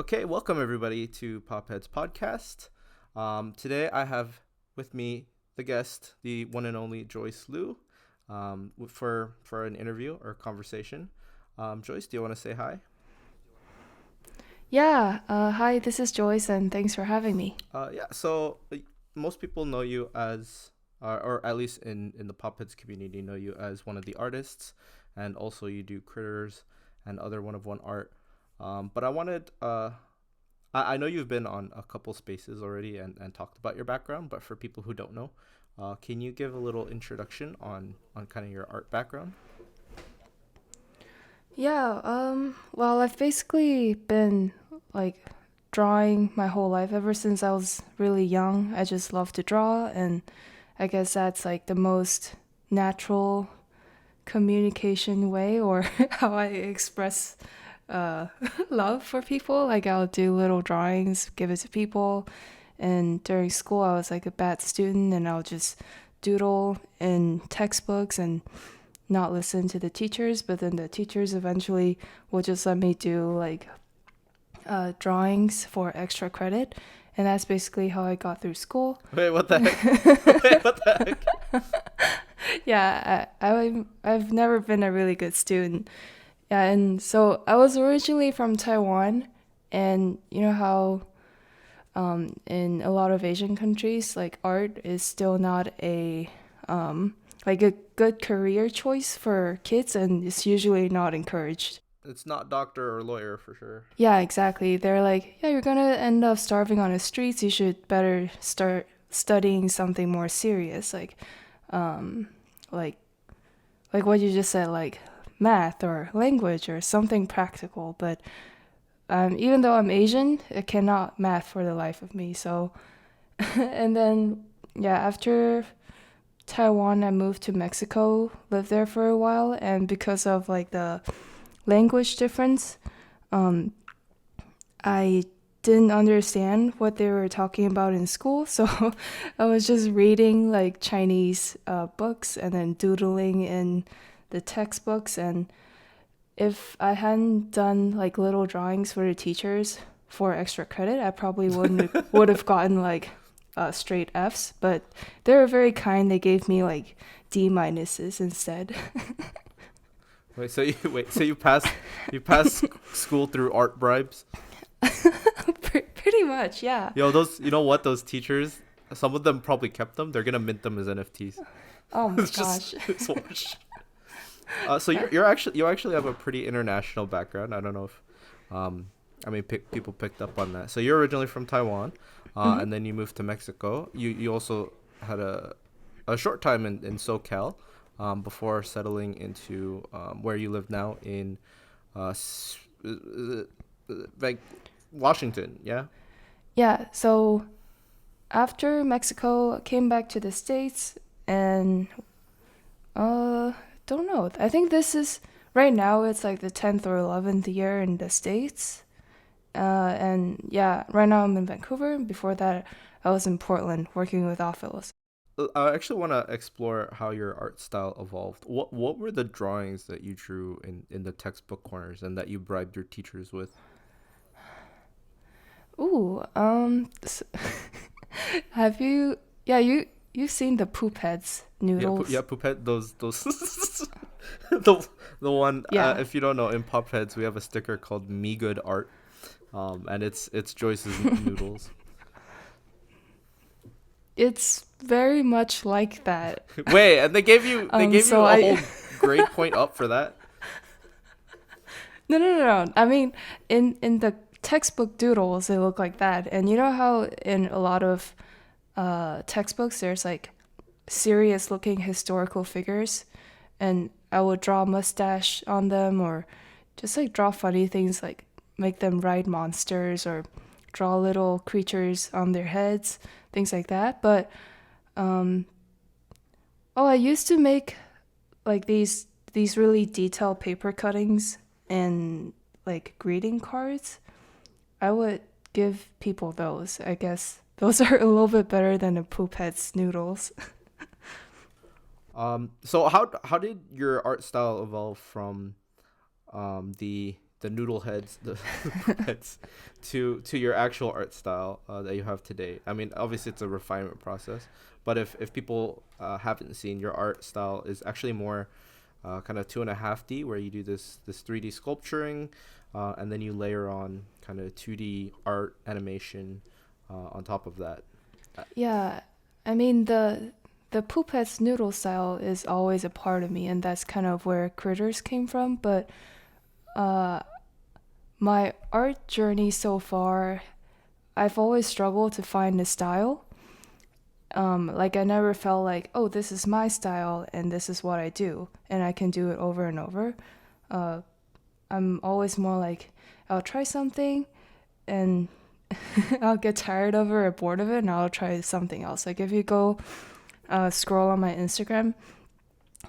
Okay, welcome everybody to PopHeadz podcast. Today I have with me the guest, the one and only Joice Loo, for an interview or conversation. Joyce, do you want to say hi? Yeah, hi, this is Joyce, and thanks for having me. Most people know you as, or at least in the PopHeadz community, know you as one of the artists, and also you do critters and other one of one art. But I know you've been on a couple spaces already and talked about your background, but for people who don't know, can you give a little introduction on kind of your art background? Yeah, well, I've basically been like drawing my whole life ever since I was really young. I just love to draw, and I guess that's like the most natural communication way or how I express uh, love for people. Like, I'll do little drawings, give it to people. And during school, I was like a bad student, and I'll just doodle in textbooks and not listen to the teachers. But then the teachers eventually will just let me do like drawings for extra credit. And that's basically how I got through school. Wait, what the heck? Wait, what the heck? I've never been a really good student. Yeah, and so I was originally from Taiwan, and you know how in a lot of Asian countries, like art is still not like a good career choice for kids, and it's usually not encouraged. It's not doctor or lawyer for sure. Yeah, exactly. They're like, yeah, you're gonna end up starving on the streets. You should better start studying something more serious, um, like like what you just said, like math or language or something practical. But even though I'm Asian, I cannot math for the life of me. So, and then yeah, after Taiwan, I moved to Mexico, lived there for a while, and because of like the language difference, um, I didn't understand what they were talking about in school, so I was just reading like Chinese books and then doodling in the textbooks. And if I hadn't done like little drawings for the teachers for extra credit, I probably wouldn't would have gotten like straight Fs. But they were very kind. They gave me like D minuses instead. So you passed school through art bribes? Pretty much, yeah. Yo, those you know what those teachers? Some of them probably kept them. They're gonna mint them as NFTs. Oh my It's just gosh. it's wash. So you actually have a pretty international background. I don't know if, um, people picked up on that. So you're originally from Taiwan, Mhm. and then you moved to Mexico. You also had a short time in SoCal, before settling into where you live now in, like Washington. Yeah. Yeah, so after Mexico, I came back to the States and uh don't know. I think this is right now it's like the 10th or 11th year in the States. And yeah, right now I'm in Vancouver. Before that, I was in Portland working with Ophilis. I actually want to explore how your art style evolved. What were the drawings that you drew in the textbook corners and that you bribed your teachers with? Ooh, have you yeah, you've seen the PopHeadz Yeah, noodles? Poupette, those the one. Yeah. If you don't know, in PopHeads we have a sticker called "Me Good Art," and it's Joyce's noodles. It's very much like that. Wait, and they gave you So a I whole grade point up for that. no. I mean, in the textbook doodles, they look like that. And you know how in a lot of textbooks, there's like serious looking historical figures, and I would draw a mustache on them, or just like draw funny things, like make them ride monsters, or draw little creatures on their heads, things like that. But um, oh, I used to make like these really detailed paper cuttings and like greeting cards. I would give people those. I guess those are a little bit better than the poop heads noodles. So how did your art style evolve from the the noodle heads, the poop heads, to your actual art style that you have today? I mean, obviously it's a refinement process, but if people haven't seen, your art style is actually more kind of 2.5D, where you do this 3D sculpturing, and then you layer on kind of 2D art animation on top of that. Yeah, I mean the PopHeadz noodle style is always a part of me, and that's kind of where critters came from. But uh, my art journey so far, I've always struggled to find a style. Like I never felt like, oh, this is my style and this is what I do, and I can do it over and over. Uh, I'm always more like, I'll try something and I'll get tired of it or bored of it, and I'll try something else. Like if you go scroll on my Instagram,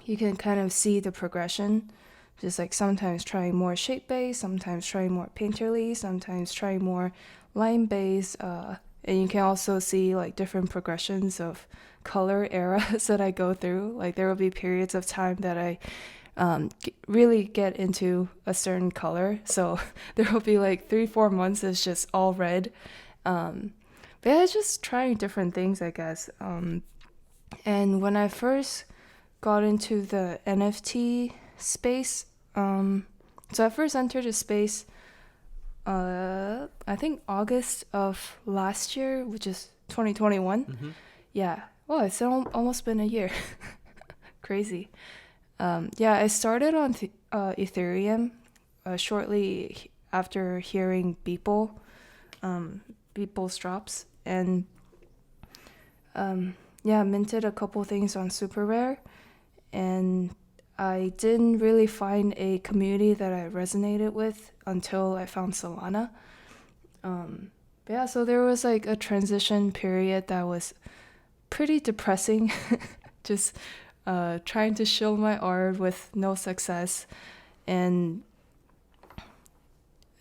you can kind of see the progression. Just like sometimes trying more shape based, sometimes trying more painterly, sometimes trying more line based. And you can also see like different progressions of color eras that I go through. Like there will be periods of time that I really get into a certain color. So there will be like 3-4 months it's just all red. But yeah, it's just trying different things, I guess. And when I first got into the NFT space, so I first entered the space, I think August of last year, which is 2021. Mm-hmm. Yeah. Well, it's almost been a year. Crazy. Yeah, I started on Ethereum shortly after hearing Beeple's drops, and yeah, minted a couple things on Super Rare, and I didn't really find a community that I resonated with until I found Solana. But yeah, so there was like a transition period that was pretty depressing. Just trying to shill my art with no success, and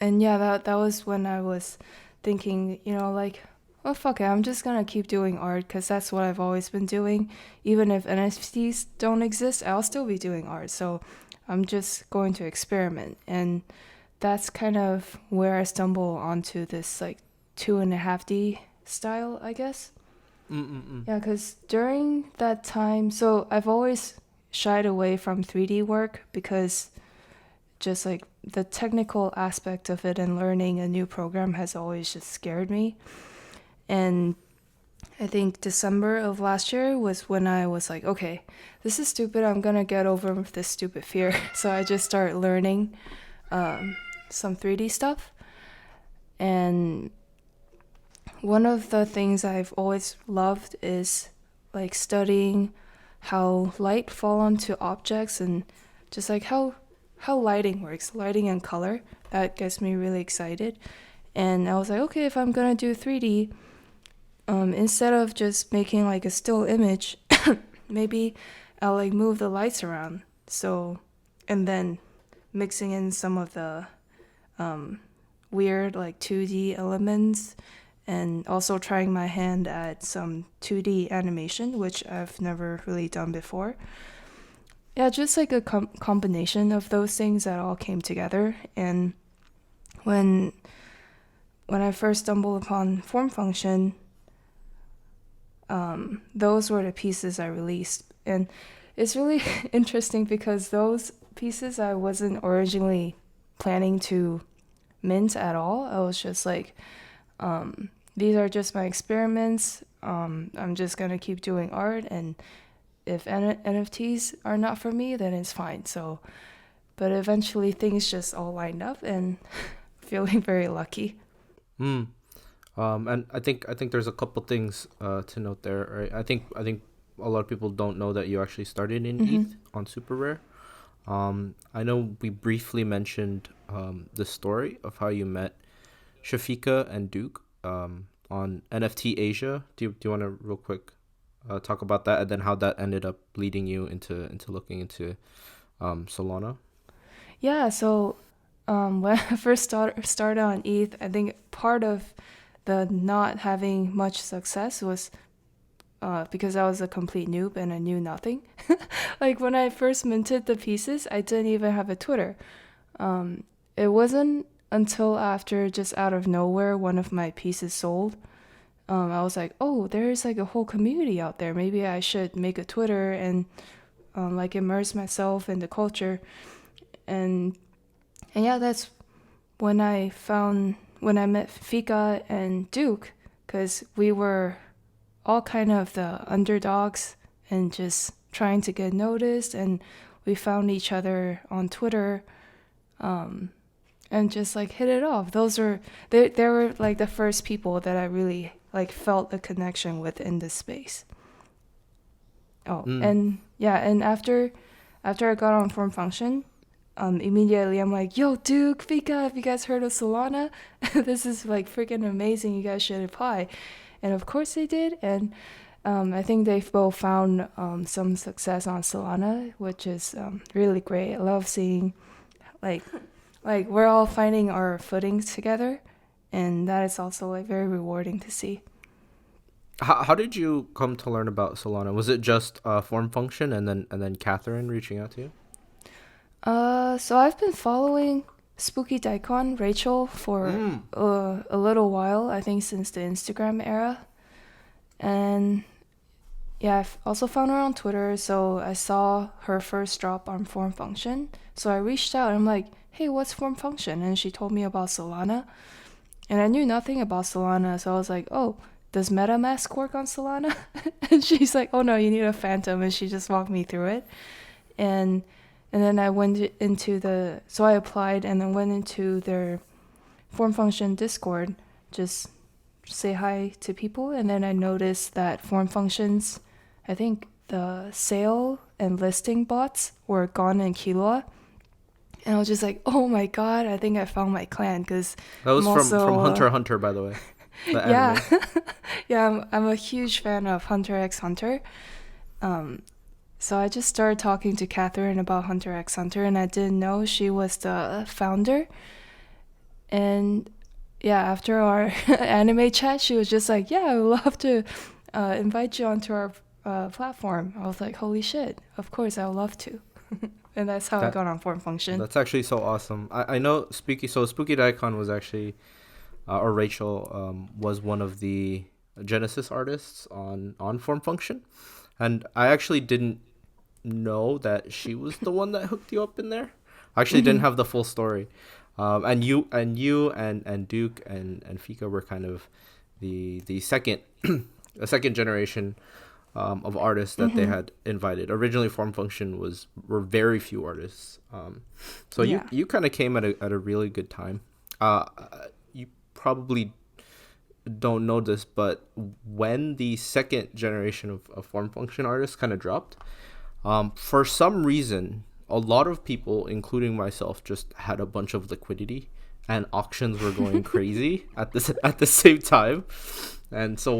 yeah, that was when I was thinking, like, oh fuck it, I'm just gonna keep doing art because that's what I've always been doing. Even if NFTs don't exist, I'll still be doing art. So I'm just going to experiment, and that's kind of where I stumble onto this like 2.5D style, I guess. Mm-mm-mm. Yeah, because during that time, so I've always shied away from 3D work because just like the technical aspect of it and learning a new program has always just scared me. And I think December of last year was when I was like, okay, this is stupid. I'm going to get over this stupid fear. So I just started learning some 3D stuff. And one of the things I've always loved is like studying how light fall onto objects, and just like how lighting works, lighting and color. That gets me really excited. And I was like, okay, if I'm going to do 3D, instead of just making like a still image, maybe I'll like move the lights around. So, and then mixing in some of the weird like 2D elements, and also trying my hand at some 2D animation, which I've never really done before. Yeah, just like a combination of those things that all came together. And when I first stumbled upon form function, those were the pieces I released. And it's really interesting because those pieces I wasn't originally planning to mint at all. I was just like, these are just my experiments. I'm just going to keep doing art, and if NFTs are not for me, then it's fine. So, but eventually things just all lined up, and feeling very lucky. And I think there's a couple things to note there. Right? I think a lot of people don't know that you actually started in ETH on Super Rare. I know we briefly mentioned the story of how you met Shafika and Duke on NFT Asia. Do you want to real quick talk about that, and then how that ended up leading you into looking into Solana? Yeah, so when I first started on ETH, I think part of the not having much success was because I was a complete noob and I knew nothing. Like when I first minted the pieces, I didn't even have a Twitter. it wasn't until after, just out of nowhere, one of my pieces sold. I was like, oh, there's like a whole community out there. Maybe I should make a Twitter and like immerse myself in the culture. And yeah, that's when I met Fika and Duke, because we were all kind of the underdogs and just trying to get noticed, and we found each other on Twitter, and just like hit it off. They were like the first people that I really like felt a connection with in this space. Oh, and yeah, and after I got on Form Function, immediately I'm like, yo, Duke, Fika, have you guys heard of Solana? This is like freaking amazing. You guys should apply. And of course they did. And I think they've both found some success on Solana, which is really great. I love seeing like we're all finding our footings together. And that is also like very rewarding to see. How did you come to learn about Solana? Was it just Form Function and then Catherine reaching out to you? So I've been following Spooky Daikon, Rachel, for a little while, I think since the Instagram era. And yeah, I've also found her on Twitter, so I saw her first drop on Form Function. So I reached out and I'm like, hey, what's Form Function? And she told me about Solana. And I knew nothing about Solana, so I was like, oh, does MetaMask work on Solana? And she's like, oh no, you need a Phantom, and she just walked me through it. And then I went into so I applied and then went into their Form Function Discord, just say hi to people. And then I noticed that Form Functions, I think the sale and listing bots were gone in Killua. And I was just like, oh my god, I think I found my clan, because that was from Hunter x Hunter, by the way. The yeah. anime. Yeah, I'm a huge fan of Hunter x Hunter. So I just started talking to Catherine about Hunter x Hunter, and I didn't know she was the founder. And yeah, after our anime chat, she was just like, yeah, I would love to invite you onto our platform. I was like, holy shit, of course I would love to. And that's how I got on Form Function. That's actually so awesome. I know Spooky Daikon was actually, or Rachel, was one of the Genesis artists on Form Function. And I actually didn't know that she was the one that hooked you up in there. I actually didn't have the full story. And you and Duke and Fika were kind of the second a second generation of artists that they had invited. Originally, Form Function were very few artists. So yeah. you kind of came at a really good time. You probably don't know this, but when the second generation of Form Function artists kind of dropped, for some reason, a lot of people, including myself, just had a bunch of liquidity, and auctions were going crazy at the same time. And so a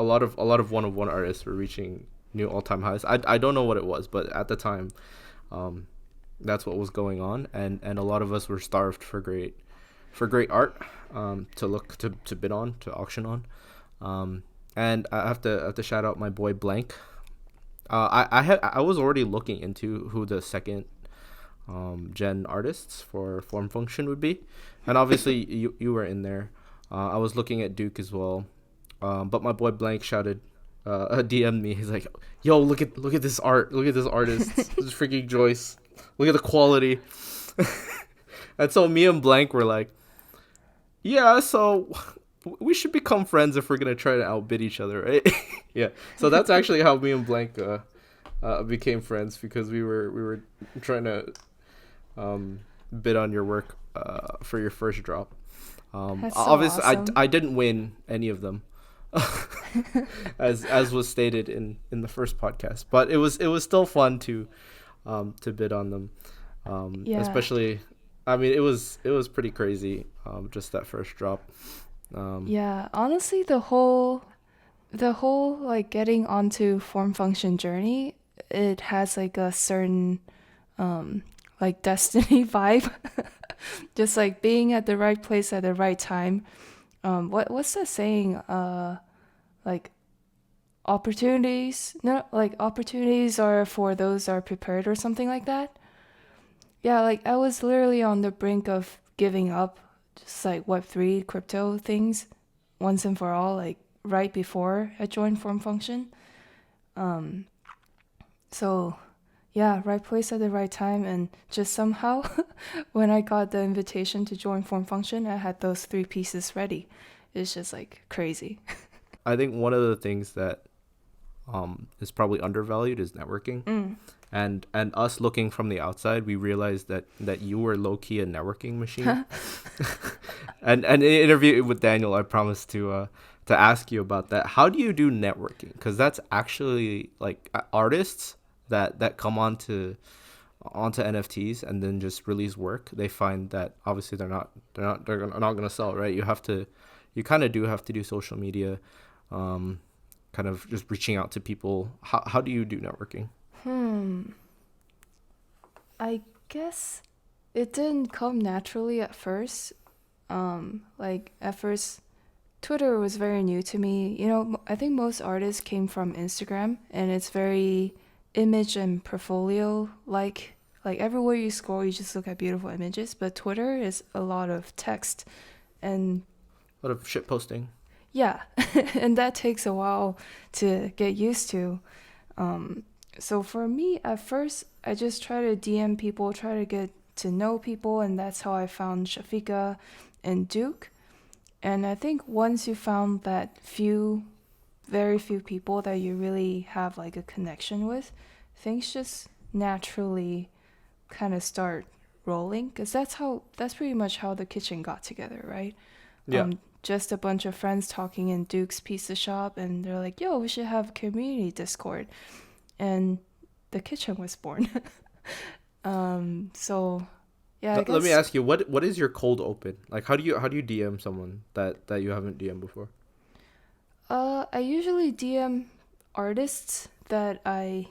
lot of one-of-one artists were reaching new all-time highs. I don't know what it was, but at the time, that's what was going on, and a lot of us were starved for great art to bid on, to auction on. And I have to shout out my boy Blank. I was already looking into who the second gen artists for Form Function would be, and obviously you were in there. I was looking at Duke as well, but my boy Blank shouted, DM'd me. He's like, "Yo, look at this art! Look at this artist! This is freaking Joice! Look at the quality!" And so me and Blank were like, "Yeah, so we should become friends if we're gonna try to outbid each other, right?" Yeah. So that's actually how me and Blank became friends, because we were trying to bid on your work for your first drop. That's so obviously awesome. I didn't win any of them, as was stated in the first podcast, but it was still fun to bid on them. Yeah. Especially, I mean, it was pretty crazy, just that first drop. Yeah, honestly, the whole like getting onto Form Function journey, it has like a certain like destiny vibe. Just like being at the right place at the right time. What's that saying? Like opportunities are for those are prepared, or something like that. yeah, like I was literally on the brink of giving up just like Web3 crypto things once and for all, like right before I joined Form Function. Um, so yeah, right place at the right time, and just somehow when I got the invitation to join Form Function, I had those three pieces ready. It's just like crazy. I think one of the things that is probably undervalued is networking. Mm. And us looking from the outside, we realized that you were low key a networking machine. And in an interview with Daniel, I promised to ask you about that. How do you do networking? Because that's actually like artists that come onto NFTs and then just release work. They find that obviously they're not gonna sell, right? You kind of do have to do social media, kind of just reaching out to people. How do you do networking? I guess it didn't come naturally at first. Like at first, Twitter was very new to me. You know, I think most artists came from Instagram, and it's very image and portfolio like. Like everywhere you scroll, you just look at beautiful images. But Twitter is a lot of text, and A lot of shit posting. yeah, and that takes a while to get used to. So for me, at first, I just try to DM people, try to get to know people, and that's how I found Shafika and Duke. And I think once you found that very few people that you really have like a connection with, things just naturally kind of start rolling. Because that's pretty much how the kitchen got together, right? Yeah. Just a bunch of friends talking in Duke's pizza shop, and they're like, yo, we should have a community Discord. And the kitchen was born. So yeah, I guess, Let me ask you, what is your cold open? Like how do you DM someone that you haven't DM'd before? I usually DM artists that I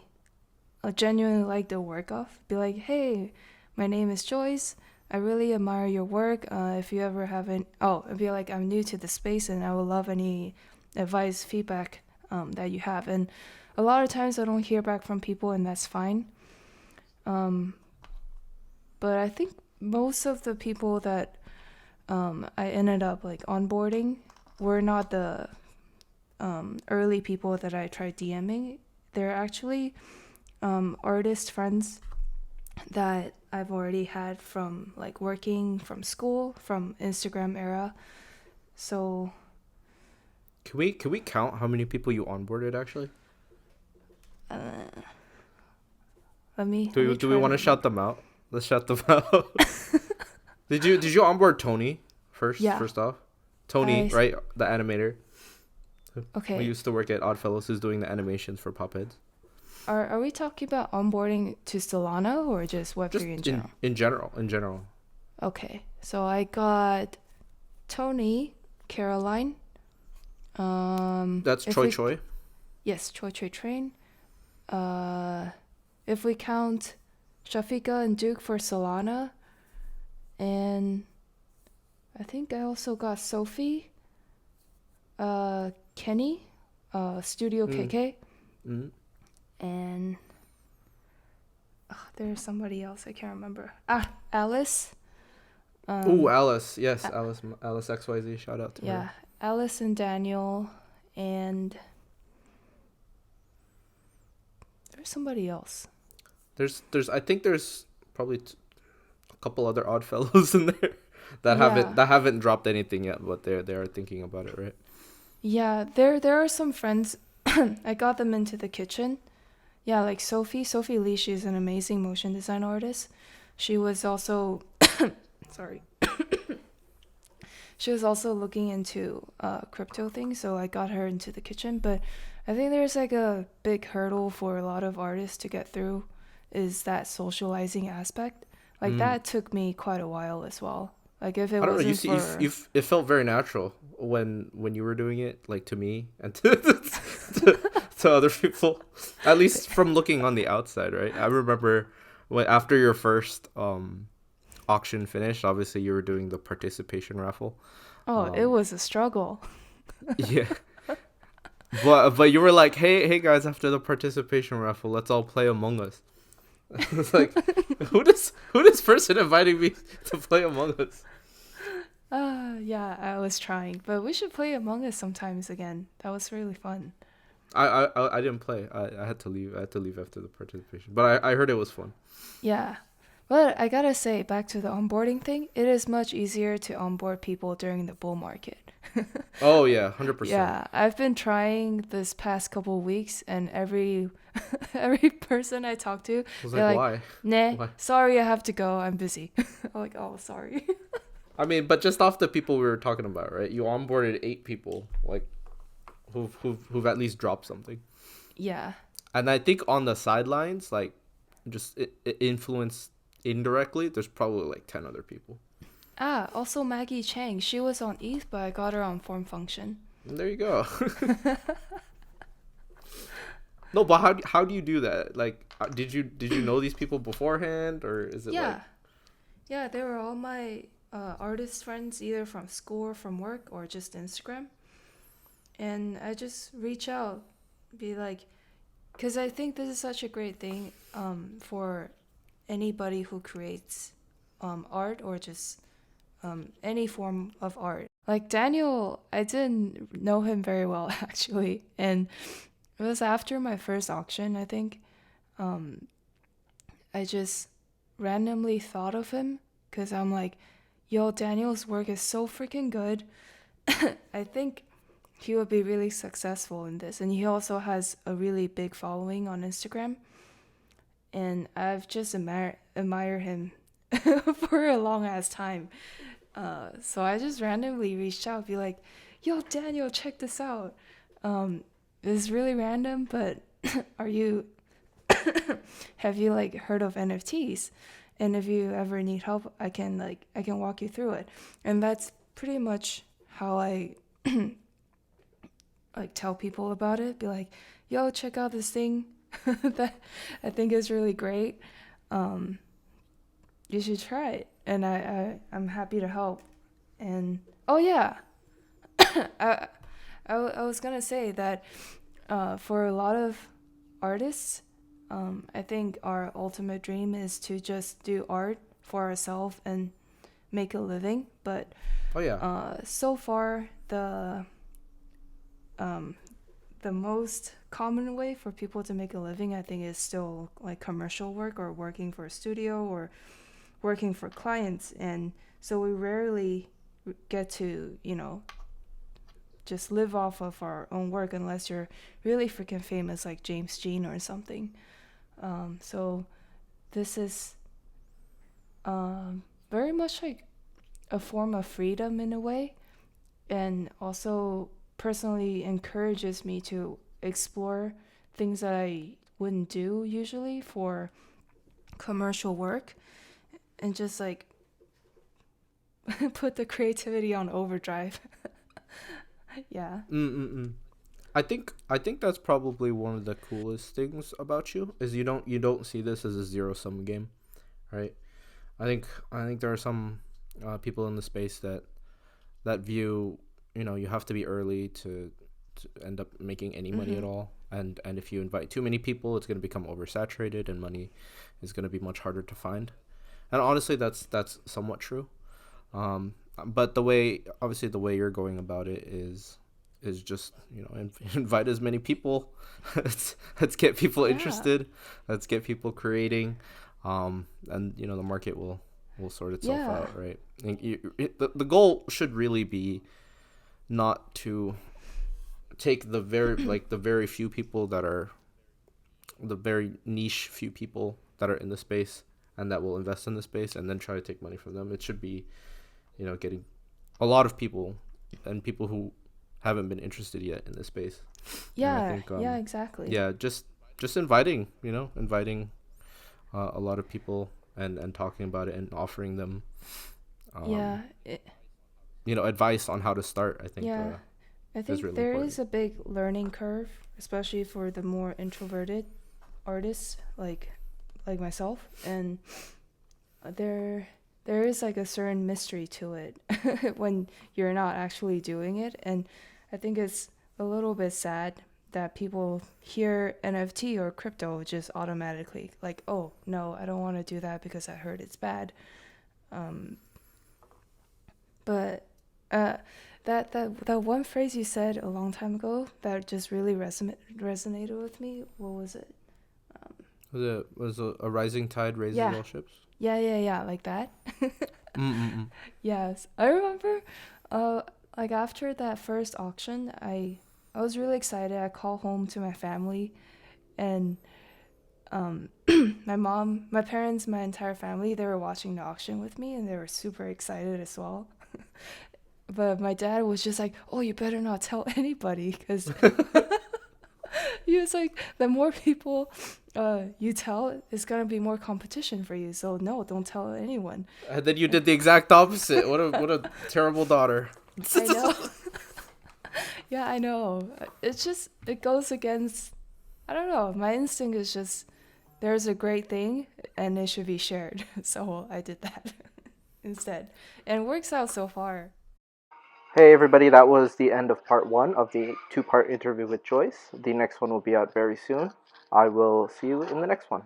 genuinely like the work of. Be like, hey, my name is Joice. I really admire your work. If you ever haven't, I feel like I'm new to the space and I would love any advice, feedback that you have. And a lot of times I don't hear back from people, and that's fine. But I think most of the people that I ended up like onboarding were not the early people that I tried DMing. They're actually artist friends that I've already had from like working, from school, from Instagram era. So Can we count how many people you onboarded actually? let me. Do we want to shout them out? Let's shout them out. Did you onboard Tony first? Yeah. First off, Tony, right, the animator. Okay. We used to work at Oddfellows, who's doing the animations for PopHeadz. Are we talking about onboarding to Solana or just Web3 in general? In general. Okay, so I got Tony, Caroline. That's Choi. Yes, Choi Train. If we count Shafika and Duke for Solana, and I think I also got Sophie, Kenny, Studio KK, and there's somebody else I can't remember. Alice. Alice. Yes, Alice XYZ. Shout out to her. Yeah, Alice and Daniel, and there's somebody else. I think there's probably a couple other Oddfellows in there that haven't dropped anything yet, but they are thinking about it, right? Yeah, there are some friends. I got them into the kitchen. Yeah, like Sophie Lee. She's an amazing motion design artist. She was also sorry. She was also looking into crypto things, so I got her into the kitchen. But I think there's like a big hurdle for a lot of artists to get through, is that socializing aspect. Like that took me quite a while as well. Like if it wasn't it felt very natural when you were doing it, like to me and to other people, at least from looking on the outside, right? I remember after your first auction finished, obviously you were doing the participation raffle. It was a struggle. Yeah. But you were like, hey guys, after the participation raffle, let's all play Among Us. It's like, who this person inviting me to play Among Us? Yeah, I was trying, but we should play Among Us sometimes again. That was really fun. I didn't play. I had to leave. I had to leave after the participation. But I heard it was fun. Yeah. But I gotta say, back to the onboarding thing, it is much easier to onboard people during the bull market. Oh yeah, 100%. Yeah, I've been trying this past couple weeks, and every every person I talk to, I was they're like, like, why? "Nah, Why? sorry, I have to go. I'm busy." I'm like, "Oh, sorry." I mean, but just off the people we were talking about, right? You onboarded 8 people, like who've at least dropped something. Yeah. And I think on the sidelines, like just it influenced indirectly. There's probably like 10 other people. Also Maggie Chang. She was on ETH, but I got her on form function. And there you go. No, but how do you do that? Like, did you know these people beforehand, or is it like? Yeah. Yeah, they were all my artist friends, either from school or from work or just Instagram. And I just reach out, be like, because I think this is such a great thing for anybody who creates art or just any form of art. Like Daniel, I didn't know him very well actually, and it was after my first auction, I think. Um, I just randomly thought of him because I'm like, yo, Daniel's work is so freaking good. I think he would be really successful in this. And he also has a really big following on Instagram. And I've just admire him for a long ass time. So I just randomly reached out, be like, yo, Daniel, check this out. It's really random, but are you have you like heard of NFTs? And if you ever need help, I can walk you through it. And that's pretty much how I like tell people about it. Be like, yo, check out this thing that I think is really great. You should try it. And I'm happy to help. And oh yeah, I was gonna say that for a lot of artists, I think our ultimate dream is to just do art for ourselves and make a living. But Oh yeah. so far, the most common way for people to make a living, I think, is still like commercial work or working for a studio or working for clients. And so we rarely get to, just live off of our own work unless you're really freaking famous like James Jean or something. So this is very much like a form of freedom in a way, and also personally encourages me to explore things that I wouldn't do usually for commercial work, and just like put the creativity on overdrive. Yeah. Mm-mm-mm. I think that's probably one of the coolest things about you is you don't see this as a zero-sum game, right? I think there are some people in the space that view you have to be early to end up making any money at Mm-hmm. all, and if you invite too many people, it's going to become oversaturated and money is going to be much harder to find. And honestly, that's somewhat true. But the way you're going about it is just invite as many people. Let's get people Yeah. interested. Let's get people creating, and the market will sort itself Yeah. out, right? And the goal should really be not to take the very few people that are the very niche few people that are in the space and that will invest in the space and then try to take money from them. It should be getting a lot of people and people who haven't been interested yet in this space. And I Yeah. think Yeah, exactly. yeah, just inviting a lot of people and talking about it and offering them um Yeah. advice on how to start, I think Yeah. I is think really there is important. a big learning curve, especially for the more introverted artists like myself, and there is like a certain mystery to it when you're not actually doing it, and I think it's a little bit sad that people hear NFT or crypto just automatically like, oh no, I don't want to do that because I heard it's bad. Um, but uh, that one phrase you said a long time ago that just really resonated with me. What was it? Um, Was a rising tide raises yeah, all ships? yeah, like that. Mm-mm-mm. Yes, I remember. Uh, like after that first auction, I was really excited. I called home to my family, and um, my mom, my parents, my entire family, they were watching the auction with me, and they were super excited as well. But my dad was just like, "Oh, you better not tell anybody," because he was like, "The more people you tell, it's gonna be more competition for you. So no, don't tell anyone." And then you did the exact opposite. What a terrible daughter. I know. Yeah, I know. It's just it goes against. I don't know. My instinct is just there's a great thing and it should be shared. So I did that instead, and it works out so far. Hey everybody, that was the end of part one of the two-part interview with Joyce. The next one will be out very soon. I will see you in the next one.